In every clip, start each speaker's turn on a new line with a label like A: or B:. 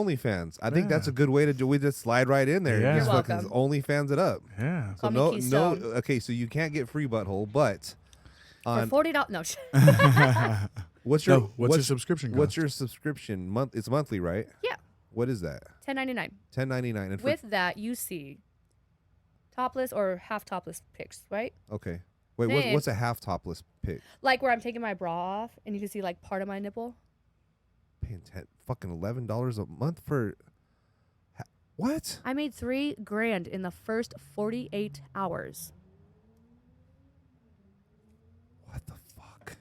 A: OnlyFans. I think that's a good way to do. We just slide right in there.
B: Yeah.
A: Just
C: You're
A: fucking
C: welcome.
A: OnlyFans it up.
B: Yeah.
A: So
C: Call me
A: no.
C: Keystone.
A: Okay, so you can't get free butthole, but
C: For $40. No.
A: what's your
B: what's your subscription cost?
A: What's your subscription month? It's monthly, right?
C: Yeah.
A: What is that?
C: $10.99.
A: $10.99. And
C: With that, you see topless or half topless pics, right?
A: okay. Wait,
C: Then-
A: what's a half topless pic?
C: Like where I'm taking my bra off and you can see like part of my nipple.
A: Paying fucking $11 a month for what?
C: I made $3,000 in the first 48 hours.
A: What the fuck?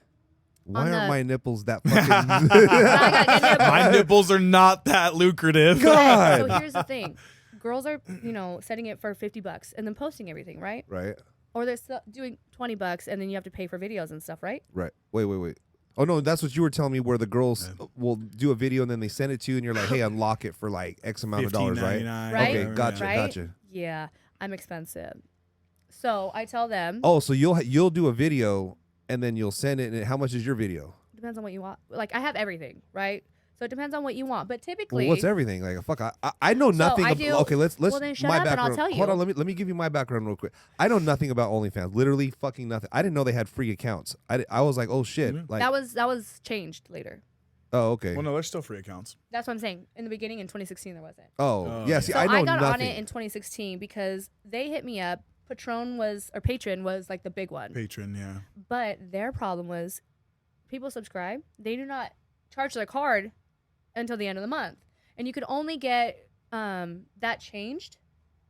A: Why
C: the-
A: aren't my nipples that fucking?
C: I got good nipples.
B: My nipples are not that lucrative.
A: God.
C: So here's the thing. Girls are, setting it for $50 and then posting everything, right?
A: Right.
C: Or they're doing $20 and then you have to pay for videos and stuff, right?
A: Right. Wait. Oh no, that's what you were telling me. Where the girls will do a video and then they send it to you, and you're like, "Hey, unlock it for like X amount of dollars, right?"
C: Right.
A: Okay, gotcha,
C: Right?
A: gotcha.
C: Yeah, I'm expensive. So I tell them,
A: Oh, so you'll do a video and then you'll send it. And how much is your video?
C: depends on what you want. Like I have everything, right? So it depends on what you want. But typically,
A: Well, what's everything? Like, fuck, I know nothing.
C: I do-
A: okay, let's.
C: well, then shut
A: my
C: up and
A: background.
C: I'll tell you.
A: Hold on, let me give you my background real quick. I know nothing about OnlyFans. Literally, fucking nothing. I didn't know they had free accounts. I was like, oh shit.
B: Mhm.
A: Like,
C: that was changed later.
A: oh okay.
B: Well, no, there's still free accounts.
C: That's what I'm saying. In the beginning, in 2016, there wasn't.
A: Oh
B: Oh,
A: yeah.
B: yeah.
A: See,
C: So
A: I know
C: got
A: nothing.
C: on it in 2016 because they hit me up. Patron was like the big one.
B: Patron, yeah.
C: But their problem was people subscribe. They do not charge their card until the end of the month. And you could only get that changed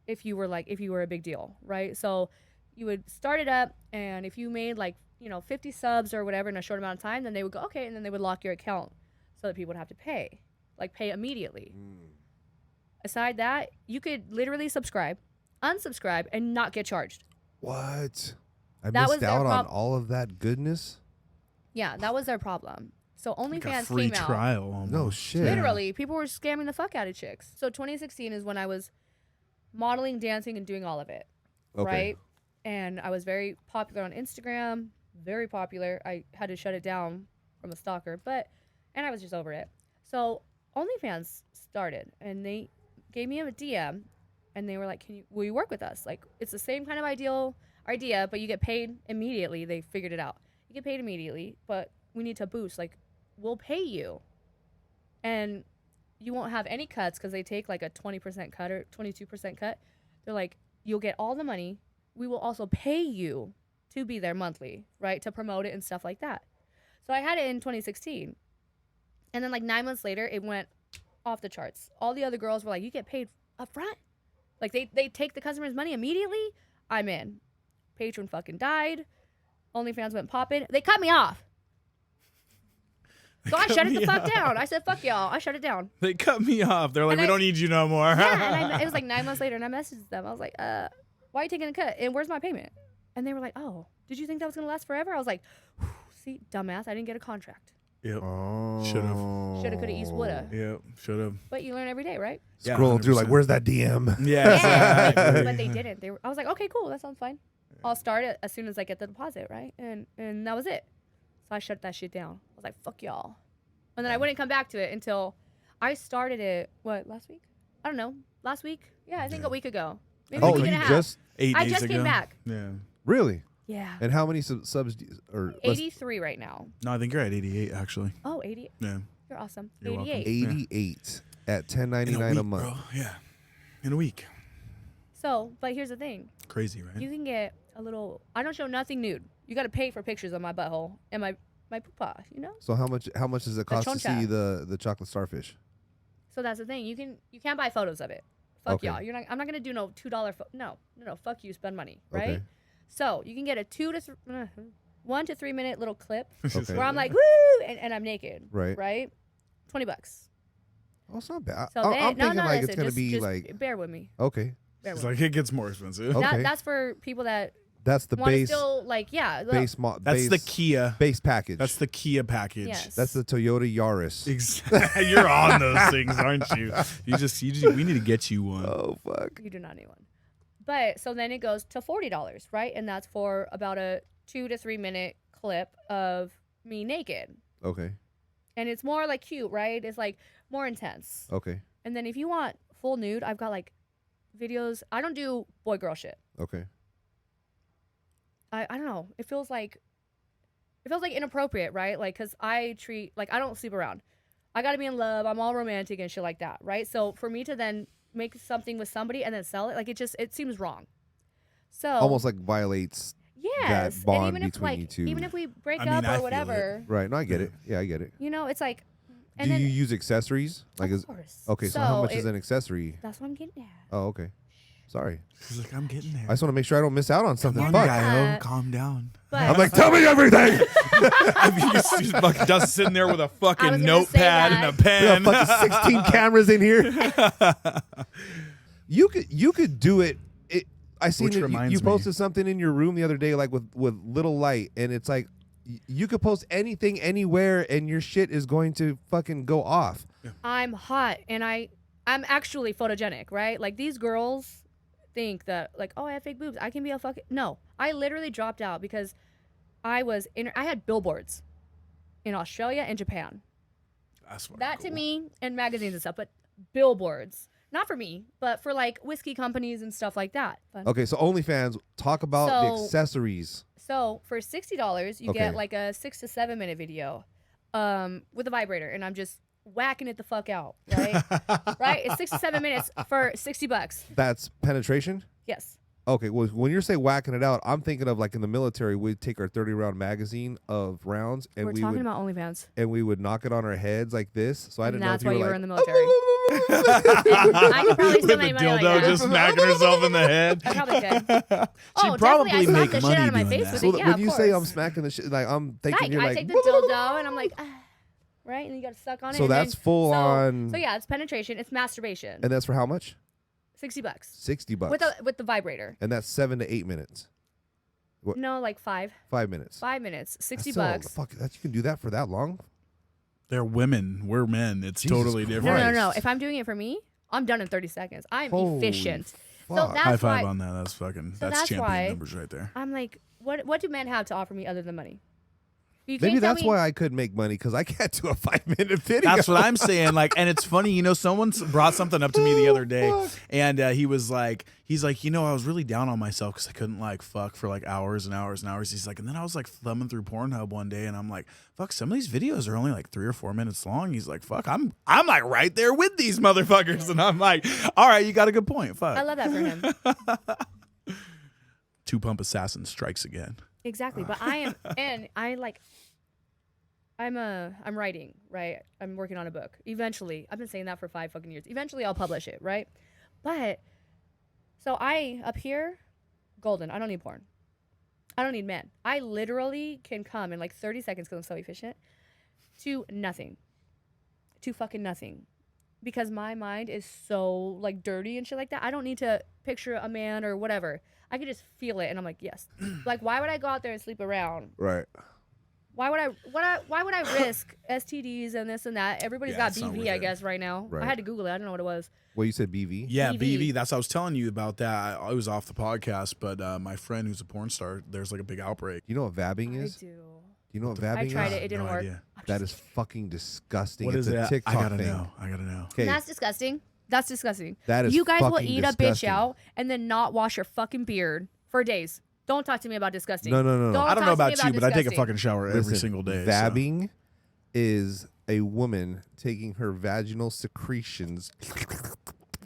C: if you were a big deal, right? So you would start it up, and if you made 50 subs or whatever in a short amount of time, then they would go, okay, and then they would lock your account so that people would have to pay immediately. Aside that, you could literally subscribe, unsubscribe, and not get charged.
A: What? I
C: That was
A: missed
C: their
A: out on
C: prob-
A: all of that goodness.
C: Yeah, that was their problem. So
B: Like a
C: OnlyFans
B: free
C: came out.
B: trial almost.
A: No shit.
C: Literally, people were scamming the fuck out of chicks. So 2016 is when I was modeling, dancing, and doing all of it,
A: Okay.
C: right? And I was very popular on Instagram, very popular. I had to shut it down from a stalker, and I was just over it. So OnlyFans started, and they gave me a DM, and they were like, will you work with us? Like, it's the same kind of idea, but you get paid immediately. They figured it out. You get paid immediately, but we need to boost. Like, we'll pay you, and you won't have any cuts because they take like a 20% cut or 22% cut. They're like, you'll get all the money. We will also pay you to be there monthly, right? To promote it and stuff like that. So I had it in 2016. And then 9 months later, it went off the charts. All the other girls were like, you get paid up front. Like they take the customer's money immediately. I'm in. Patron fucking died. OnlyFans went popping. They cut me off. So I shut it the fuck down. I said, fuck y'all. I shut it down.
B: They cut me off. They're like,
C: And
B: we
C: I-
B: don't need you no more.
C: Yeah, and it was 9 months later, and I messaged them. I was like, why are you taking a cut? And where's my payment? And they were like, oh, did you think that was going to last forever? I was like, see, dumbass, I didn't get a contract.
B: Yep.
A: Oh.
B: Should've.
C: Shoulda, coulda, East, woulda.
B: Yep. Should have.
C: But you learn every day, right?
B: Yeah,
A: Scrolling through like,
B: 100%.
A: where's that DM?
B: Yeah.
C: Yeah,
B: exactly.
C: but they didn't. I was like, okay, cool, that sounds fine. I'll start it as soon as I get the deposit, right? And that was it. So I shut that shit down. I was like, fuck y'all. And then I wouldn't come back to it until I started it, last week? I don't know. Last week? Yeah, I think a week ago. Maybe a
A: Oh,
C: week
A: you
C: and a half.
A: just
B: 8
C: I
B: days
C: just
B: ago.
C: came back.
B: Yeah.
A: really?
C: Yeah.
A: And how many subs? Or
C: 83 right now.
B: No, I think you're at 88 actually.
C: Oh, 80.
B: Yeah.
C: You're awesome.
B: You're welcome.
C: 88.
A: 88 at
B: In
A: $10.99
B: week,
A: a month.
B: bro. Yeah. In a week.
C: So, but here's the thing.
B: Crazy, right?
C: You can get a little, I don't show nothing nude. You got to pay for pictures of my butthole and my poopa,
A: So how much does it cost to
C: choncha.
A: see the chocolate starfish?
C: So that's the thing. You can't buy photos of it. Fuck
A: Okay.
C: y'all. I'm not going to do no $2 no. Fuck you, spend money, right?
A: Okay.
C: So, you can get a 1 to 3 minute little clip
A: Okay.
C: where I'm like, woo, and I'm naked.
A: Right.
C: Right? $20.
A: Oh, it's not bad.
C: So
A: I'm
C: then,
A: thinking like
C: listen,
A: it's gonna be
C: just
A: like
C: bear with me.
A: okay.
C: Bear
B: It's
C: with
B: like it gets more expensive.
A: Okay.
C: That's for people that
A: That's the
C: want to
A: base
C: still look,
A: base
B: That's the Kia.
A: base package.
B: That's the Kia package.
C: Yes.
A: That's the Toyota Yaris.
B: Exactly. You're on those things, aren't you? You just we need to get you one.
A: Oh fuck.
C: You do not need one. But so then it goes to $40, right? And that's for about a 2 to 3 minute clip of me naked.
A: Okay.
C: and it's more like cute, right? It's like more intense.
A: Okay.
C: And then if you want full nude, I've got like videos. I don't do boy girl shit.
A: Okay.
C: I don't know. It feels like inappropriate, right? Like, cause I don't sleep around. I gotta be in love. I'm all romantic and shit like that, right? So for me to then make something with somebody and then sell it, like it seems wrong. So
A: Almost like violates
C: yes,
A: that bond
C: and even if
A: between
C: like
A: you two.
C: even if we break
B: I mean,
C: up
B: I
C: or
B: feel
C: whatever,
A: Right. No, I get it. Yeah, I get it.
C: you know, it's like. And
A: Do
C: then,
A: you use accessories? Like,
C: of course.
A: okay. So how much is an accessory?
C: That's what I'm getting at.
A: Oh, okay. Sorry.
B: She's like, I'm getting there.
A: I just want to make sure I don't miss out on something.
B: Come on,
A: Fuck.
B: guy, calm down.
C: But
A: I'm like, tell me everything.
B: I mean, he's fucking Dustin sitting there with a
C: I was
B: fucking
C: gonna say
B: notepad and a
C: that.
A: We
B: pen.
A: got fucking 16 cameras in here. You could do it. I seen
B: Which
A: it,
B: reminds
A: you
B: me.
A: posted something in your room the other day, like with little light, and it's like you could post anything anywhere, and your shit is going to fucking go off.
C: I'm hot and I'm actually photogenic, right? Like these girls think that like, oh, I have fake boobs. I can be a fucking no. I literally dropped out because I had billboards in Australia and Japan.
B: That's
C: That to me and magazines and stuff, but billboards. Not for me, but for like whiskey companies and stuff like that. But,
A: Okay, so OnlyFans, talk about the
C: So-
A: accessories.
C: So for $60, you
A: Okay.
C: get like a 6 to 7 minute video with a vibrator, and I'm just whacking it the fuck out, right? Right? It's 6 to 7 minutes for $60.
A: That's penetration.
C: Yes.
A: Okay, well, when you say whacking it out, I'm thinking of like in the military, we'd take our 30-round magazine of rounds and
C: We're
A: we
C: talking
A: would
C: about OnlyFans.
A: and we would knock it on our heads like this. So I
C: And
A: didn't know
C: that's
A: if you
C: why
A: were
C: you were
A: like,
C: in the military. I could probably
B: With
C: still
B: a
C: make money like
B: dildo
C: that.
B: just smacking herself in the head.
C: I probably could.
B: She'd
C: Definitely,
B: probably
C: I slap
B: make
C: the shit
B: money
C: out of my
B: doing
C: face
B: that.
C: with
A: So
C: it. Yeah,
A: when
C: of
A: you say I'm
C: course.
A: smacking the shit, like I'm thinking you're
C: I
A: like,
C: take the dildo and I'm like, right, and you gotta suck on it.
A: So
C: and
A: that's
C: then,
A: full
C: so,
A: on-
C: So yeah, it's penetration. It's masturbation.
A: and that's for how much?
C: $60
A: $60.
C: with the vibrator.
A: And that's 7 to 8 minutes. What?
C: No, like 5
A: minutes.
C: 5 minutes.
A: That's
C: $60.
A: still- Fuck, that you can do that for that long?
B: They're women. We're men. It's
A: Jesus
B: totally
A: Christ.
B: different.
C: No. If I'm doing it for me, I'm done in 30 seconds. I'm
A: Holy
C: efficient. So
A: fuck.
C: that's
B: High five
C: why
B: on that. That's fucking.
C: So
B: that's
C: that's
B: champion
C: why-
B: numbers right there.
C: I'm like, what do men have to offer me other than money? You
A: Maybe
C: can't tell
A: that's
C: me-
A: why I could make money, because I can't do a 5-minute video.
B: That's what I'm saying. Like, and it's funny, you know, someone brought something up to me the other day, and he's like, you know, I was really down on myself because I couldn't like fuck for like hours and hours and hours. He's like, and then I was like thumbing through Pornhub one day, and I'm like, fuck, some of these videos are only like 3 or 4 minutes long. He's like, fuck, I'm like right there with these motherfuckers, and I'm like, all right, you got a good point. Fuck.
C: I love that for him.
B: Two Pump Assassin strikes again.
C: Exactly. But I am, and I like, I'm writing, right? I'm working on a book. Eventually, I've been saying that for 5 fucking years. Eventually, I'll publish it, right? But, so up here, golden. I don't need porn. I don't need men. I literally can come in like 30 seconds because I'm so efficient to nothing. To fucking nothing. Because my mind is so like dirty and shit like that. I don't need to picture a man or whatever. I can just feel it and I'm like, yes. Like, why would I go out there and sleep around?
A: Right.
C: Why would I risk STDs and this and that? Everybody's
B: Yeah,
C: got
B: it's not
C: BV,
B: worth
C: I
B: it.
C: guess, right now.
A: Right.
C: I had to Google it. I don't know what it was.
A: Well, you said BV?
B: Yeah,
C: BV.
B: BV. That's what I was telling you about that. I was off the podcast, but my friend who's a porn star, there's like a big outbreak.
A: You know what vabbing
C: I
A: is?
C: do.
A: You know what
C: I
A: vabbing
C: tried
A: is?
C: it. It didn't
B: No
C: work.
B: idea.
A: That is fucking disgusting.
B: What
A: It's
B: is
A: a
B: that?
A: TikTok
B: I gotta
A: thing.
B: know. I gotta know.
A: Okay,
C: That's disgusting. That's disgusting.
A: that is
C: You guys will
A: fucking
C: eat
A: disgusting.
C: a bitch out and then not wash your fucking beard for days. Don't talk to me about disgusting.
A: No.
C: Don't
B: I don't know
C: talk to me
B: about you, but I take a
C: disgusting.
B: fucking shower every
A: Listen,
B: single day. so.
A: Vabbing is a woman taking her vaginal secretions,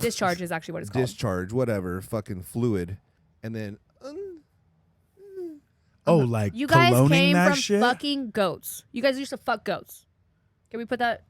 C: Discharge is actually what it's called.
A: discharge, whatever, fucking fluid, and then
B: Oh, like
C: You guys
B: cologning
C: came
B: that
C: from
B: shit?
C: fucking goats. You guys used to fuck goats. Can we put that?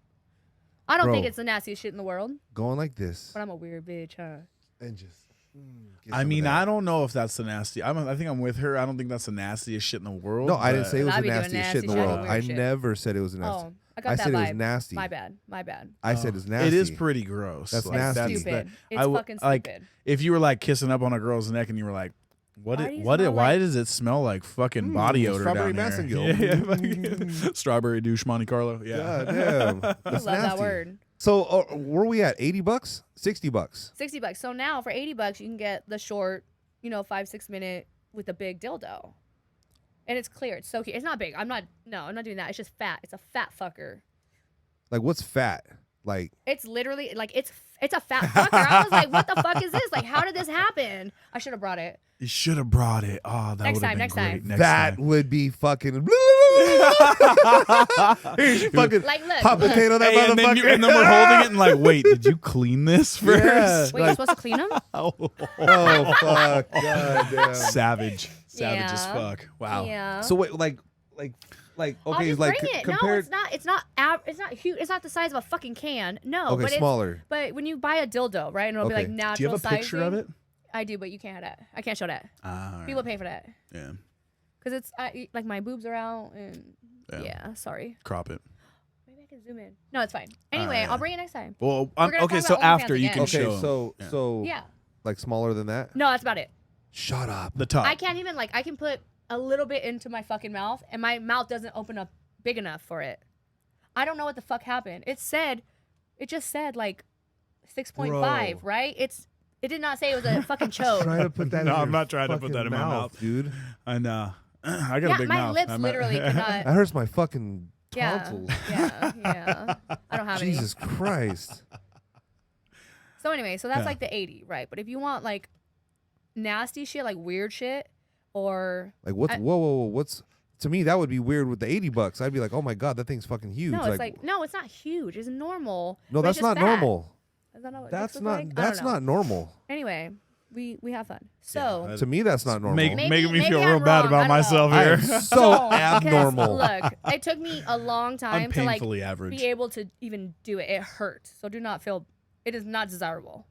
C: I don't
A: Bro.
C: think it's the nastiest shit in the world,
A: going like this
C: but I'm a weird bitch, huh?
A: and just. Get
B: I
A: some of
B: mean,
A: that.
B: I don't know if that's the nasty. I think I'm with her. I don't think that's the nastiest shit in the world.
A: No, I didn't
B: but-
A: say it was
C: I
A: the
C: be doing
A: nastiest shit in the
C: nasty shit,
A: world.
C: weird
A: I
C: shit.
A: never said it was the nasty.
C: Oh, I got
A: I
C: that
A: said
C: vibe.
A: it was nasty.
C: My bad. My bad.
A: I said it's nasty.
B: It is pretty gross.
A: That's
B: Like,
A: nasty.
C: Stupid. It's
B: I w-
C: fucking
B: like,
C: stupid.
B: If you were like kissing up on a girl's neck and you were like,
C: Why do you
B: why
C: smell
B: why does it smell like fucking body odor
A: strawberry
B: down
A: Massengill.
B: here? Yeah, strawberry douche Monte Carlo. Yeah.
A: God damn.
C: I
A: That's
C: love that
A: nasty.
C: word.
A: So where are we at? $80? $60?
C: $60. So now for $80, you can get the short, 5-6 minute with a big dildo, and it's clear. It's so cute. It's not big. I'm not doing that. It's just fat. It's a fat fucker.
A: Like, what's fat? Like,
C: It's literally like it's a fat fucker. I was like, what the fuck is this? Like, how did this happen? I should have brought it.
B: You should have brought it. Oh, that would have been
C: next
B: great.
C: time.
B: Next
A: that
B: time.
A: would be fucking. Here's your fucking
C: Like, look,
A: hot
C: look.
A: potato, that
B: Hey, and
A: motherfucker.
B: then we're holding it and like, wait, did you clean this first?
A: Yeah.
C: Wait, you're supposed to clean them?
A: Oh fuck! God damn.
B: Savage as
C: Yeah.
B: fuck. Wow.
C: Yeah.
A: So wait, like,
C: I'll
A: okay,
C: just
A: like
C: bring it.
A: compared.
C: No, it's not huge. It's not the size of a fucking can. No,
A: Okay,
C: but
A: smaller.
C: But when you buy a dildo, right, and it'll be
A: Okay.
C: like natural
B: Do you have a picture of
C: sizing.
B: it?
C: I do, but you can't have that. I can't show that.
B: Ah, all
C: People
B: right.
C: pay for that
B: Yeah.
C: because it's like my boobs are out and
B: Yeah.
C: yeah. Sorry.
B: Crop it.
C: Maybe I can zoom in. No, it's fine. Anyway,
B: yeah.
C: I'll bring it next time.
B: Well,
C: We're gonna
B: okay.
C: talk
B: So
C: about
B: after
C: OnlyFans
B: you can
C: again.
A: Okay,
B: show.
A: so
C: Yeah.
A: like smaller than that.
C: No, that's about it.
A: Shut up.
B: The top.
C: I can't even I can put a little bit into my fucking mouth, and my mouth doesn't open up big enough for it. I don't know what the fuck happened. It just said like 6.5,
A: Bro.
C: right? It did not say it was a fucking choke.
A: Trying to put that.
B: No,
A: in
B: I'm
A: your
B: not trying to put
A: fucking
B: that in my mouth.
A: dude.
B: And I got a
C: Yeah,
B: big
C: my
B: mouth.
C: lips
B: I'm
C: literally could not.
A: That hurts my fucking
C: Yeah,
A: tonsils.
C: yeah. I don't have
A: Jesus Christ.
C: any. So anyway, so that's
B: Yeah.
C: like the 80, right? But if you want like nasty shit, like weird shit, or
A: Like what's whoa, what's to me that would be weird with the $80. I'd be like, oh my god, that thing's fucking huge.
C: no, it's like no, it's not huge. It's normal.
A: no,
C: but
A: that's
C: it's just
A: not
C: fat.
A: normal.
C: Is that not what
A: That's
C: dicks look
A: not
C: like? I don't
A: that's
C: know.
A: not normal.
C: Anyway, we have fun. So
B: Yeah,
A: To me, that's not normal.
B: Making me
C: Maybe
B: feel real
C: I'm
B: bad
C: wrong.
B: about
C: I don't
B: myself
C: know.
A: I
B: here.
A: am so
C: because,
A: abnormal.
C: Look, it took me a long time
B: I'm
C: to like
B: painfully average.
C: be able to even do it. It hurt. So do not feel. It is not desirable.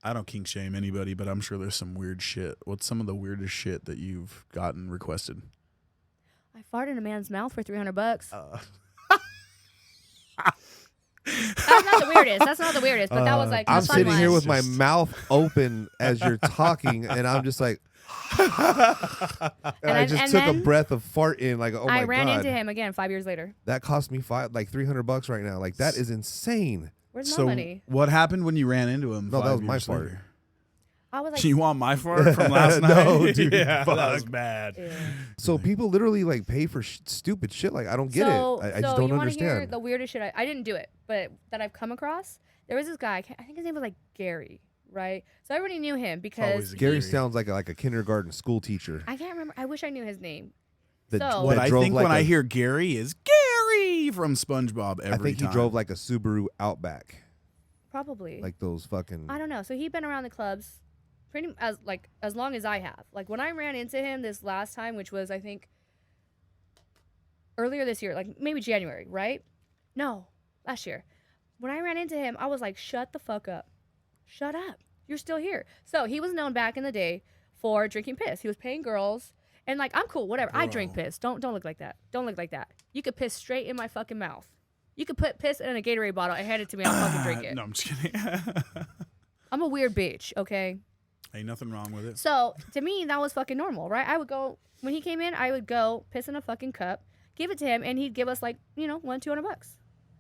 B: I don't kink shame anybody, but I'm sure there's some weird shit. What's some of the weirdest shit that you've gotten requested?
C: I farted in a man's mouth for $300. That's not the weirdest. That's not the weirdest. But that was like
A: I'm
C: the fun
A: sitting here
C: one.
A: with my mouth open as you're talking, and I'm just like, and I just took a
C: then
A: breath of fart in, like, oh my
C: I ran
A: god,
C: into him again 5 years later.
A: that cost me $300 right now. Like that is insane.
C: Where's
B: So
C: my money?
B: what happened when you ran into him?
A: No, that
B: 5
A: was my
B: years
A: fart.
B: later?
C: I was like,
B: You want my fart from last night?
A: No, dude,
B: Yeah, that was
A: fuck.
B: bad.
C: ew.
A: So people literally like pay for stupid shit. Like I don't get
C: so,
A: it. I
C: so
A: just don't
C: you wanna hear
A: understand.
C: the weirdest shit? I didn't do it, but that I've come across. There was this guy. I think his name was like Gary, right? So everybody knew him because
B: Always a
A: Gary
B: Gary.
A: sounds like a kindergarten school teacher.
C: I can't remember. I wish I knew his name.
A: That,
C: So-
B: What
A: that
B: I
A: drove
B: think
A: like
B: when
A: a-
B: I hear Gary is Gary from SpongeBob every
A: I think
B: time.
A: he drove like a Subaru Outback,
C: Probably.
A: like those fucking.
C: I don't know. So he'd been around the clubs pretty as long as I have. Like when I ran into him this last time, which was I think earlier this year, like maybe January, right? No, last year. When I ran into him, I was like, "Shut the fuck up. Shut up. You're still here." So he was known back in the day for drinking piss. He was paying girls and like, "I'm cool, whatever. I drink piss. Don't look like that. Don't look like that. You could piss straight in my fucking mouth. You could put piss in a Gatorade bottle and hand it to me. I'll fucking drink it.
B: No, I'm just kidding.
C: I'm a weird bitch, okay?"
B: Ain't nothing wrong with it.
C: So to me, that was fucking normal, right? I would go when he came in. I would go piss in a fucking cup, give it to him, and he'd give us like $100-$200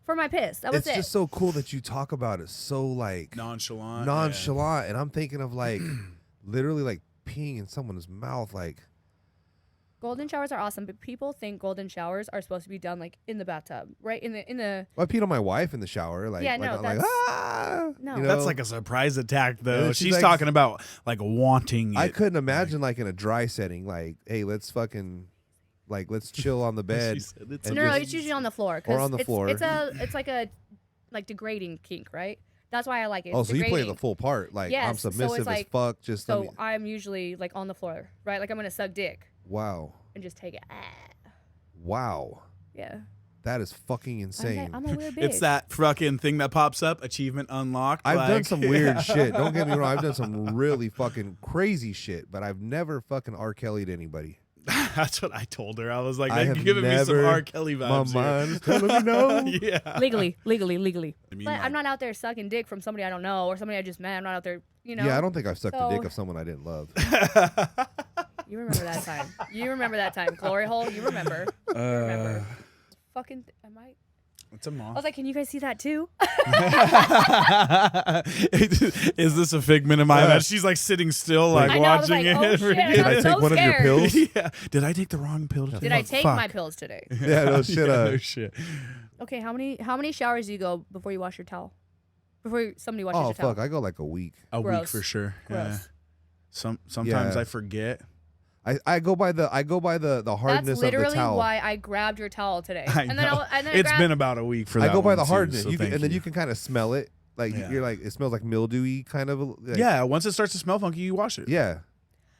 C: for my piss. That was
A: It's
C: it.
A: just so cool that you talk about it so like
B: Nonchalant.
A: nonchalant, and I'm thinking of like literally like peeing in someone's mouth, like.
C: Golden showers are awesome, but people think golden showers are supposed to be done like in the bathtub, right? In the
A: I peed on my wife in the shower, like,
C: Yeah,
A: like,
C: no,
A: I'm like,
C: that's-
A: ah,
C: No.
A: you know?
B: That's like a surprise attack, though.
A: And she's
B: She's
A: like-
B: talking about like wanting it.
A: I couldn't imagine like in a dry setting, like, hey, let's chill on the bed.
B: She said it's
A: and
C: no,
A: just-
C: it's usually on the floor. 'Cause
A: Or on the floor.
C: It's like a degrading kink, right? That's why I like it.
A: Oh,
C: It's
A: so you play the
C: degrading.
A: full part, like
C: Yes,
A: I'm
C: so it's
A: submissive
C: like-
A: as fuck. Just let
C: So
A: me,
C: I'm usually like on the floor, right? Like I'm gonna suck dick
A: wow,
C: and just take it.
A: wow,
C: Yeah.
A: that is fucking insane.
C: I'm a weird bitch.
B: It's that fucking thing that pops up, achievement unlocked.
A: I've done
B: like-
A: some weird shit. Don't get me wrong. I've done some really fucking crazy shit, but I've never fucking R. Kelly'd anybody.
B: That's what I told her. I was like,
A: I
B: you're
A: have
B: giving me some
A: never-
B: R. Kelly
A: My
B: vibes here.
A: mind's telling me no.
B: Yeah.
C: legally.
B: I mean,
C: But I'm not out there sucking dick from somebody I don't know or somebody I just met. I'm not out there,
A: Yeah, I don't think I've sucked the
C: So-
A: dick of someone I didn't love.
C: You remember that time. You remember that time. Glory hole, you remember. You remember. Fucking, am I?
B: It's a
C: I
B: moth.
C: was like, can you guys see that too?
B: Is this a figment of my imagination? She's like sitting still, like
C: I know, I was
B: watching
C: like, oh,
B: it.
C: shit,
A: Did
C: I'm
A: I take
C: so
A: one of your
C: scared.
A: pills?
B: Yeah. Did I take the wrong pill?
C: Did I take my pills today?
A: Yeah, no shit.
B: No shit.
C: Okay, how many showers do you go before you wash your towel? Before somebody washes
A: Oh
C: your towel?
A: fuck, I go like a week.
B: A week
C: Gross.
B: for sure. Yeah.
C: Gross.
B: Sometimes
A: Yeah.
B: I forget.
A: I go by the hardness
C: That's
A: of the
C: literally
A: towel.
C: why I grabbed your towel today.
B: I
C: and
B: know.
C: then I
B: It's
C: grabbed,
B: been about a week for that.
A: I go by
B: one
A: the
B: too,
A: hardness.
B: so
A: You can,
B: thank
A: and then you can kind of smell it. Like
B: Yeah.
A: you're like, it smells like mildewy kind of. Like,
B: Yeah, once it starts to smell funky, you wash it.
A: Yeah.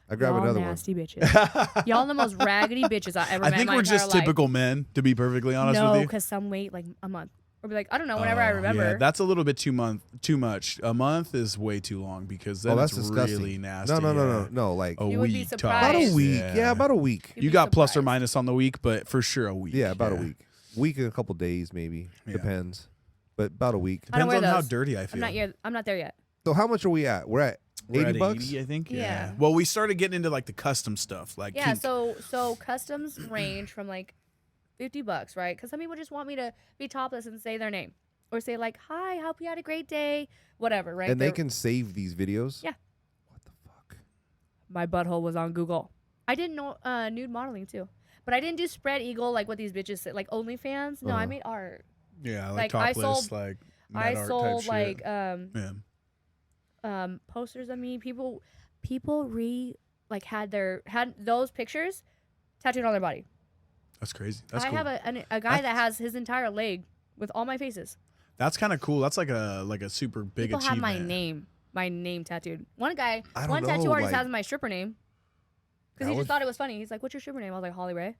A: I grab
C: y'all
A: another
C: nasty bitches. Y'all the most raggedy bitches I ever
B: I
C: met in
B: think
C: my
B: we're
C: entire
B: just
C: life.
B: typical men, to be perfectly honest
C: No,
B: with you.
C: because some wait like a month. Or be like, I don't know, whenever I remember.
B: Yeah, that's a little bit too much. A month is way too long because then
A: Oh, that's
B: it's
A: disgusting.
B: really nasty.
A: No. Like
B: A
C: You would be
B: week
C: surprised.
A: about a
B: tops.
A: week. Yeah, about a week.
C: You'd
B: You
C: be
B: got plus or
C: surprised.
B: minus on the week, but for sure a week.
A: Yeah, about a week. Week and a couple days maybe.
B: Yeah.
A: Depends. But about a week.
C: I don't
B: Depends
C: wear
B: on how
C: those.
B: dirty I feel.
C: I'm not there yet.
A: So how much are we at? We're at
B: We're
A: 80
B: at
A: bucks.
B: 80, I think.
C: Yeah.
B: Well, we started getting into like the custom stuff, like
C: Yeah,
B: kink.
C: so customs range from like $50, right? Because some people just want me to be topless and say their name. Or say like, hi, hope you had a great day. Whatever, right?
A: And they
C: They're-
A: can save these videos.
C: Yeah.
A: What the fuck?
C: My butthole was on Google. I did nude modeling too. But I didn't do spread eagle like what these bitches say, like OnlyFans. No, I
A: Uh-huh.
C: made art.
B: Yeah,
C: like,
B: like
C: I
B: topless,
C: sold-
B: like
C: I
B: net art
C: sold
B: type
C: like
B: shit. Yeah.
C: posters of me. People had those pictures tattooed on their body.
B: That's crazy. That's
C: I
B: cool.
C: have a guy that has his entire leg with all my faces.
B: That's kind of cool. That's like a super big
C: People have
B: achievement.
C: my name tattooed. One guy,
A: I don't
C: one tattoo
A: know,
C: artist
A: like-
C: has my stripper name because
A: That
C: he
A: would-
C: just thought it was funny. He's like, "What's your stripper name?" I was like, "Holly Ray."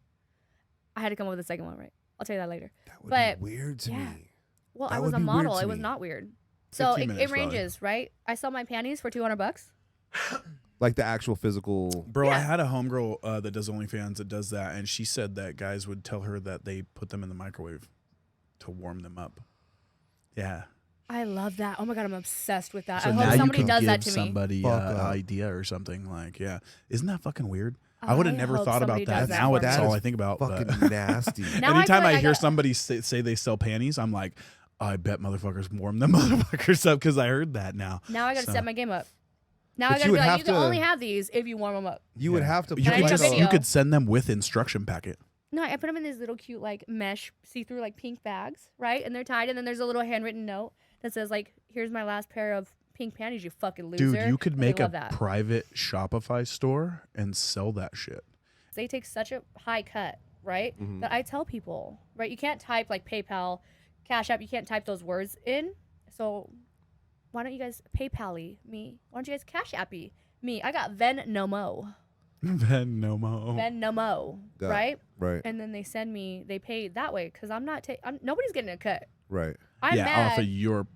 C: I had to come up with a second one, right? I'll tell you that later.
A: That would
C: But,
A: be weird to
C: yeah.
A: me.
C: Well,
A: That
C: I was
A: would
C: a
A: be weird
C: model.
A: to
C: It was
A: me.
C: not weird. So
B: 15
C: it
B: minutes,
C: ranges, right? I sell my panties for $200.
A: Like the actual physical.
B: Bro, I
C: Yeah.
B: had a homegirl that does OnlyFans that does that, and she said that guys would tell her that they put them in the microwave to warm them up. Yeah.
C: I love that. Oh my god, I'm obsessed with that.
B: So
C: I
B: now
C: hope
B: you
C: somebody
B: can
C: does
B: give
C: that to me.
B: somebody
A: Fuck
B: an
A: up.
B: idea or something like, yeah. Isn't that fucking weird? I would have
C: I
B: never
C: hope
B: thought about
C: somebody
B: that.
C: does
B: Now
C: for
B: it's
C: me.
B: all I think about.
A: Fucking
B: But
A: nasty.
C: Now I
B: anytime
C: feel
B: I
C: like
B: hear
C: I-
B: somebody say they sell panties, I'm like, I bet motherfuckers warm them motherfuckers up because I heard that now.
C: Now I got to
B: So-
C: step my game up. Now
A: But
C: I got to
A: you
C: be
A: would
C: like,
A: have
C: you can
A: to-
C: only have these if you warm them up.
A: You would
B: Yeah.
A: have to.
B: You
C: And I
B: could
C: took a
B: just
C: video.
B: you could send them with instruction packet.
C: No, I put them in these little cute like mesh see-through like pink bags, right? And they're tied, and then there's a little handwritten note that says like, "Here's my last pair of pink panties, you fucking loser."
B: Dude, you could
C: And they
B: make a
C: love that.
B: private Shopify store and sell that shit.
C: They take such a high cut, right?
A: Mhm.
C: That I tell people, right? You can't type like PayPal, Cash App. You can't type those words in. So why don't you guys PayPal-y me? Why don't you guys Cash App-y me? I got Venmo,
B: Venmo.
C: Venmo,
A: Got it.
C: right?
A: Right.
C: And then they pay that way because I'm not. Nobody's getting a cut.
A: Right.
C: I'm
B: yeah,
C: mad.
B: off of your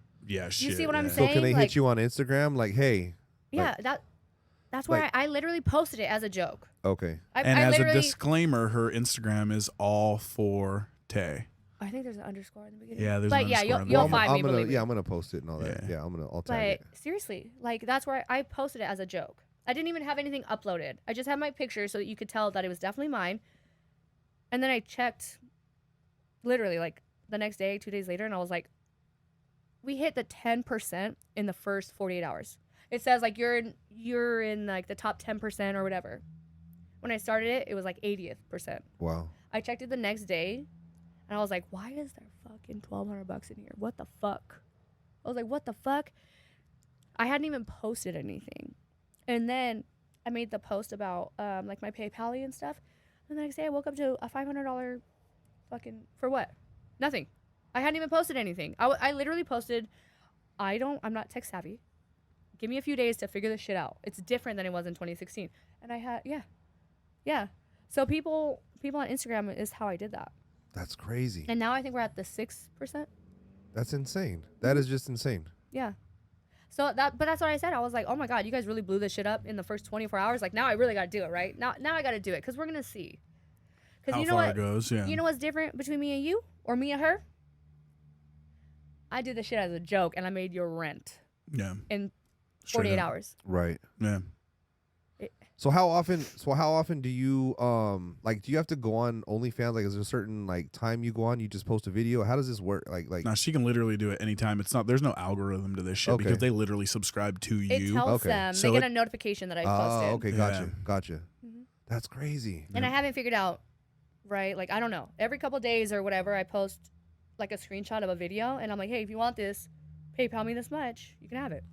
B: shit.
C: see what I'm
B: yeah.
A: So
C: saying?
A: can they
C: like-
A: hit you on Instagram? Like, hey,
C: Yeah, that's where
A: like-
C: I literally posted it as a joke.
A: okay.
B: And
C: I
B: as a
C: literally,
B: disclaimer, her Instagram is all for Tay.
C: I think there's an underscore in the beginning.
B: Yeah, there's
C: but
B: an
C: yeah,
B: underscore
C: you'll,
B: in the
C: you'll
B: beginning.
C: find me.
A: I'm gonna,
C: believe me.
A: I'm gonna post it and all that.
B: Yeah.
A: Yeah, I'll tag
C: But
A: it.
C: seriously, like that's where I posted it as a joke. I didn't even have anything uploaded. I just had my picture so that you could tell that it was definitely mine. And then I checked literally like the next day, 2 days later, and I was like, we hit the 10% in the first 48 hours. It says like you're in like the top 10% or whatever. When I started it, it was like 80th percent.
A: Wow.
C: I checked it the next day, and I was like, why is there fucking $1,200 in here? What the fuck? I was like, what the fuck? I hadn't even posted anything. And then I made the post about like my PayPal and stuff. And the next day I woke up to a $500 fucking, for what? Nothing. I hadn't even posted anything. I literally posted, I'm not tech savvy. Give me a few days to figure this shit out. It's different than it was in 2016. And I had, yeah. So people on Instagram is how I did that.
A: That's crazy.
C: And now I think we're at the 6%.
A: That's insane. That is just insane.
C: Yeah. But that's what I said. I was like, oh my God, you guys really blew this shit up in the first 24 hours. Like now I really got to do it, right? Now I got to do it because we're going to see. Because
B: How
C: you know
B: far
C: what?
B: it goes, yeah.
C: You know what's different between me and you or me and her? I did this shit as a joke and I made your rent
B: Yeah.
C: in
B: Straight
C: 48
B: up.
C: hours.
A: Right.
B: Yeah.
A: So how often do you like do you have to go on OnlyFans? Like is there a certain like time you go on, you just post a video? How does this work? Like
B: No, she can literally do it anytime. It's not. There's no algorithm to this shit
A: Okay.
B: because they literally subscribe to
C: It
B: you.
C: tells
A: Okay.
C: them.
B: So
C: they get
B: it-
C: a notification that I
A: Oh,
C: posted.
A: okay, gotcha.
C: Mhm.
A: That's crazy.
C: And I haven't figured out, right? Like, I don't know. Every couple days or whatever, I post like a screenshot of a video, and I'm like, hey, if you want this, PayPal me this much. You can have it.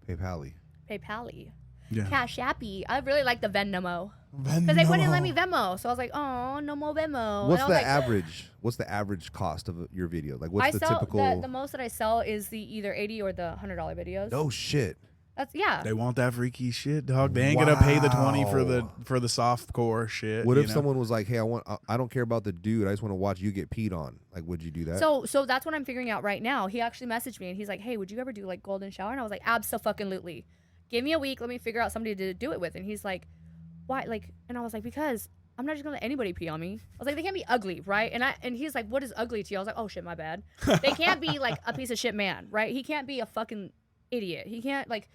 A: PayPal-y.
C: PayPal-y.
B: Yeah.
C: Cash Appy. I really like the Venmo. Because they wouldn't let me Venmo. So I was like, oh, no more Venmo.
A: What's
C: And
A: the
C: I was like,
A: average? What's the average cost of your video? Like what's
C: I
A: the
C: sell
A: typical?
C: the most that I sell is the either $80 or the $100 videos.
A: No shit.
C: That's yeah.
B: They want that freaky shit, dog. They ain't gonna pay the 20
A: Wow.
B: for the soft core shit.
A: What
B: you
A: if
B: know?
A: someone was like, "Hey, I don't care about the dude. I just want to watch you get peed on." Like, would you do that?
C: So that's what I'm figuring out right now. He actually messaged me and he's like, hey, would you ever do like golden shower? And I was like, abso-fucking-lutely. Give me a week. Let me figure out somebody to do it with. And he's like, why? Like, and I was like, because I'm not just gonna let anybody pee on me. I was like, they can't be ugly, right? And he's like, what is ugly to you? I was like, oh shit, my bad. They can't be like a piece of shit man, right? He can't be a fucking idiot. He can't like.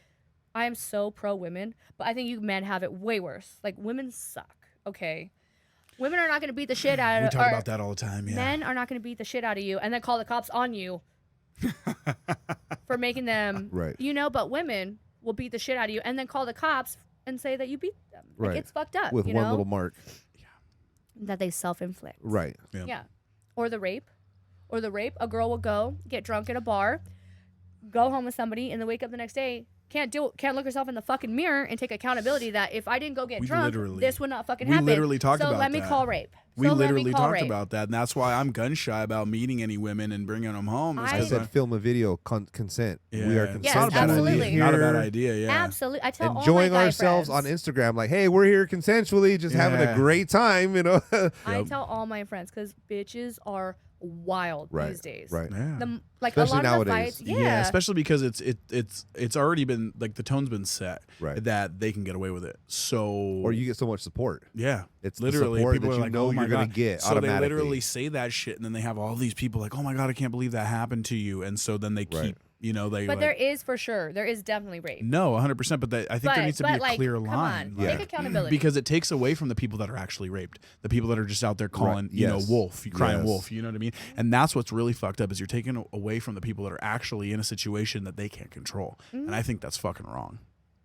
C: I am so pro women, but I think you men have it way worse. Like women suck. Okay, women are not gonna beat the shit out
B: we
C: of.
B: talk
C: or
B: about that all the time. Yeah.
C: Men are not gonna beat the shit out of you and then call the cops on you for making them.
A: Right.
C: You know, but women will beat the shit out of you and then call the cops and say that you beat them. Like
A: Right.
C: it's fucked up.
A: With
C: you
A: one
C: know?
A: little mark.
C: That they self-inflict.
A: Right.
B: Yeah.
C: Yeah. Or the rape. A girl will go get drunk at a bar, go home with somebody, and then wake up the next day, can't look herself in the fucking mirror and take accountability that if I didn't go get
B: We
C: drunk,
B: literally-
C: this would not fucking
B: we
C: happen.
B: literally talked
C: so
B: about
C: let me
B: that.
C: call rape.
B: We
C: So let me
B: literally
C: call
B: talked
C: rape.
B: about that, and that's why I'm gun shy about meeting any women and bringing them home. is
C: I
A: I
B: 'cause
A: said film a video, consent. We are
B: Yeah.
C: Yes,
A: consensually
C: absolutely.
A: here,
B: Not a bad idea. Yeah.
C: Absolutely. I tell
A: enjoying
C: all my guy
A: ourselves
C: friends,
A: on Instagram. Like, hey, we're here consensually, just having a
B: Yeah.
A: great time. You know.
C: I
B: Yep.
C: tell all my friends because bitches are wild
A: Right.
C: these days.
B: Yeah.
A: Right.
C: Like
A: Especially
C: a lot of the
A: nowadays.
C: fights. Yeah.
B: Especially because it's already been like the tone's been set
A: Right.
B: that they can get away with it. So
A: Or you get so much support.
B: yeah,
A: It's
B: literally
A: the support
B: people
A: that
B: are
A: you
B: like,
A: know
B: oh my
A: you're gonna
B: God.
A: get
B: So
A: automatically.
B: they literally say that shit, and then they have all these people like, oh my God, I can't believe that happened to you, and so then they keep,
A: Right.
B: you know, they.
C: But
B: like,
C: there is for sure. There is definitely rape.
B: no, 100%. But I think there needs to be a
C: like,
B: clear
C: come
B: line.
C: on,
A: Yeah.
C: take accountability.
B: Because it takes away from the people that are actually raped, the people that are just out there calling, you know,
A: Yes.
B: wolf, crying
A: Yes.
B: wolf. You know what I mean? And that's what's really fucked up is you're taking away from the people that are actually in a situation that they can't control. And I think that's fucking wrong.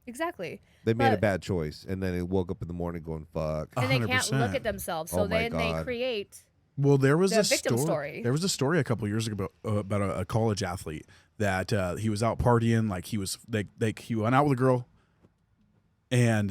C: Exactly.
A: They made a
C: But-
A: bad choice, and then they woke up in the morning going, "Fuck."
C: And they can't
B: 100%.
C: look at themselves, so
A: Oh my
C: then they
A: God.
C: create.
B: Well, there was
C: The
B: a
C: victim story.
B: There was a story a couple years ago about a college athlete that he was out partying. Like he went out with a girl, and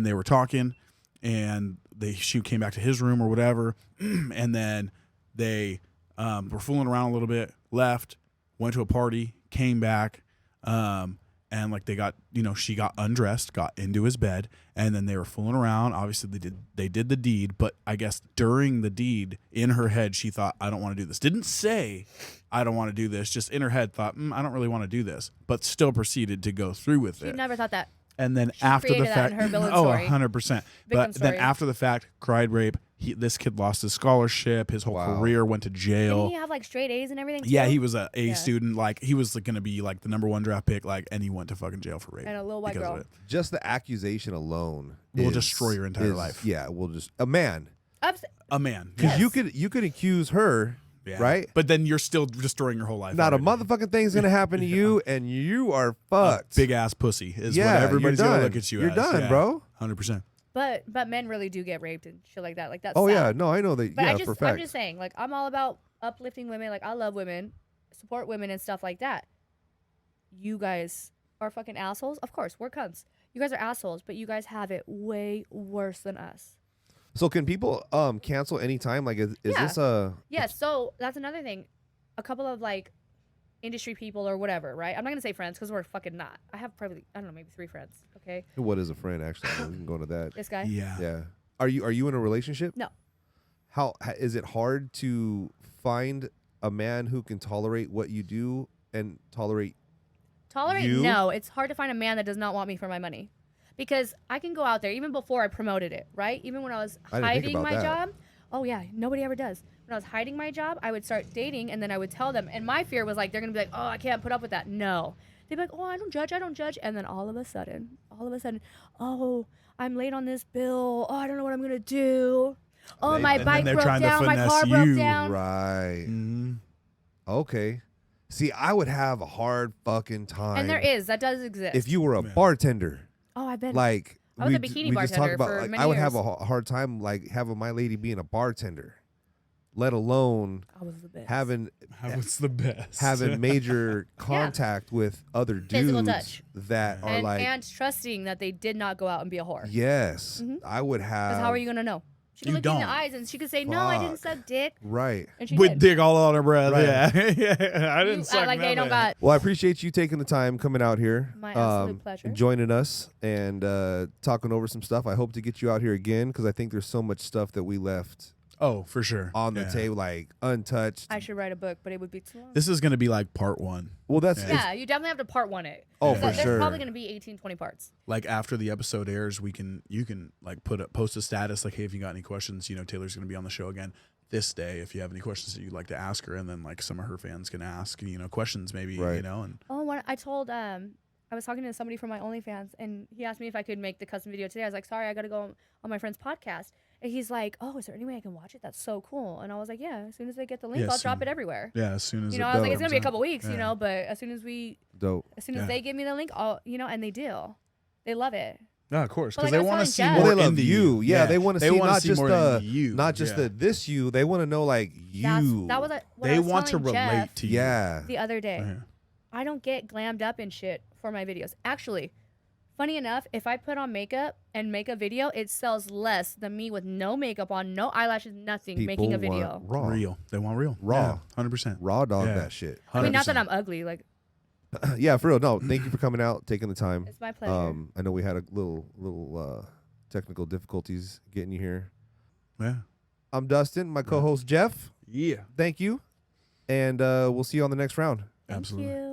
B: they were talking, and she came back to his room or whatever, and then they were fooling around a little bit, left, went to a party, came back, and like they got, you know, she got undressed, got into his bed, and then they were fooling around. Obviously they did the deed, but I guess during the deed, in her head, she thought, I don't want to do this. Didn't say I don't want to do this, just in her head thought, I don't really want to do this, but still proceeded to go through with
C: She
B: it.
C: never thought that.
B: And then
C: She
B: after the
C: created that
B: fact,
C: in her villain
B: oh,
C: story.
B: 100%.
C: Victim
B: But then
C: story.
B: after the fact, cried rape. This kid lost his scholarship, his whole
A: Wow.
B: career, went to
C: Didn't
B: jail.
C: he have like straight A's and everything?
B: Yeah,
C: too?
B: he was a
C: Yeah.
B: student. Like he was going to be like the #1 draft pick. Like, and he went to fucking jail for rape.
C: And a little white
B: because of
C: girl.
B: it.
A: Just the accusation alone
B: Will
A: is-
B: destroy your entire
A: is-
B: life.
A: Yeah, will just a man.
B: A man.
A: Because
C: Yes.
A: you could accuse her,
B: Yeah.
A: right?
B: But then you're still destroying your whole life.
A: Not a
B: already.
A: motherfucking thing's gonna happen to you, and you are
B: A
A: fucked.
B: big ass pussy is
A: Yeah,
B: what everybody's
A: you're
B: gonna
A: done.
B: look at you
A: You're
B: as.
A: done,
B: Yeah.
A: bro.
B: 100%.
C: But men really do get raped and shit like that. Like that's.
A: Oh
C: sad.
A: yeah, no, I know that.
C: But
A: yeah,
C: I'm
A: for fact.
C: just saying, like I'm all about uplifting women. Like I love women, support women and stuff like that. You guys are fucking assholes. Of course, we're cunts. You guys are assholes, but you guys have it way worse than us.
A: So can people cancel anytime? Like, is
C: Yeah.
A: this a?
C: Yeah, so that's another thing. A couple of like industry people or whatever, right? I'm not gonna say friends because we're fucking not. I have probably maybe 3 friends. Okay,
A: What is a friend? Actually, we can go into that.
C: this guy.
B: Yeah.
A: Yeah. Are you in a relationship?
C: No.
A: Is it hard to find a man who can tolerate what you do and tolerate?
C: Tolerate?
A: You?
C: No, it's hard to find a man that does not want me for my money. Because I can go out there, even before I promoted it, right? Even when I was
A: I didn't think
C: hiding
A: about
C: my
A: that.
C: job. Oh, yeah, nobody ever does. When I was hiding my job, I would start dating, and then I would tell them. And my fear was like, they're going to be like, oh, I can't put up with that. No. they'd be like, oh, I don't judge. And then all of a sudden, oh, I'm late on this bill. Oh, I don't know what I'm going to do. Oh, my bike broke down. My car broke down.
A: Right.
B: Mm-hmm.
A: Okay. See, I would have a hard fucking time.
C: And that does exist.
A: If you were a bartender.
C: Oh, I've been.
A: Like,
C: I was a bikini bartender for many
A: I would
C: years.
A: have a hard time, like, having my lady being a bartender, let alone
C: I was the best.
B: What's the best?
A: having major contact with other
C: Physical
A: dudes
C: touch.
A: that are like,
C: and trusting that they did not go out and be a whore.
A: yes, I would have.
C: Because how are you gonna know? She could
B: You
C: look you in the
B: don't.
C: eyes and she could say, "No, I didn't suck dick."
A: Right.
C: And she
B: With
C: did.
B: dick all on her breath.
A: Right.
B: Yeah. I didn't
C: You
B: suck
C: act like they don't
B: nothing.
C: got.
A: Well, I appreciate you taking the time coming out here,
C: My absolute pleasure.
A: joining us and talking over some stuff. I hope to get you out here again because I think there's so much stuff that we left
B: Oh, for sure.
A: on the table, like untouched.
C: I should write a book, but it would be too long.
B: This is going to be like part 1.
A: Well, that's
C: Yeah, you definitely have to part 1 it.
A: Oh,
C: Because
A: for
C: there's
A: sure.
C: probably gonna be 18, 20 parts.
B: Like after the episode airs, you can like post a status like, hey, if you got any questions, Taylor's going to be on the show again this day. If you have any questions that you'd like to ask her, and then like some of her fans can ask, questions maybe,
A: Right.
B: and
C: Oh, I told I was talking to somebody from my Onlyfans, and he asked me if I could make the custom video today. I was like, sorry, I got to go on my friend's podcast. And he's like, oh, is there any way I can watch it? That's so cool. And I was like, yeah, as soon as they get the link,
B: Yeah,
C: I'll drop it everywhere.
B: yeah, as soon as
C: I was like, it's
B: comes
C: gonna be a
B: out.
C: couple weeks,
B: Yeah.
C: but as soon as
A: dope.
B: Yeah.
C: they give me the link, I'll, and they do. They love it.
B: No, of course,
C: But,
B: because
C: like, I
B: they
C: was
B: want to see
C: telling
B: more
C: Jeff-
A: Well, they love
B: into
A: you. Yeah, they want to see
B: wanna
A: not just
B: more
A: the
B: into you.
A: not just
B: Yeah.
A: the this you. They want to know like you.
C: That was what
B: They
C: I was
B: want to
C: telling
B: relate
C: Jeff
B: to you.
A: yeah.
C: the other day.
B: Yeah.
C: I don't get glammed up and shit for my videos. Actually, funny enough, if I put on makeup and make a video, it sells less than me with no makeup on, no eyelashes, nothing, making a
A: People
C: video.
A: want raw,
B: Real. They want real.
A: Raw.
B: 100%.
A: raw dog
B: Yeah.
A: that shit.
C: I mean, not that
B: 100%.
C: I'm ugly. Like,
A: Yeah, for real. No, thank you for coming out, taking the time.
C: it's my pleasure.
A: I know we had a little technical difficulties getting you here.
B: Yeah.
A: I'm Dustin, my co-host Jeff.
B: Yeah.
A: Thank you, and we'll see you on the next round.
C: Thank
B: Absolutely.
C: you.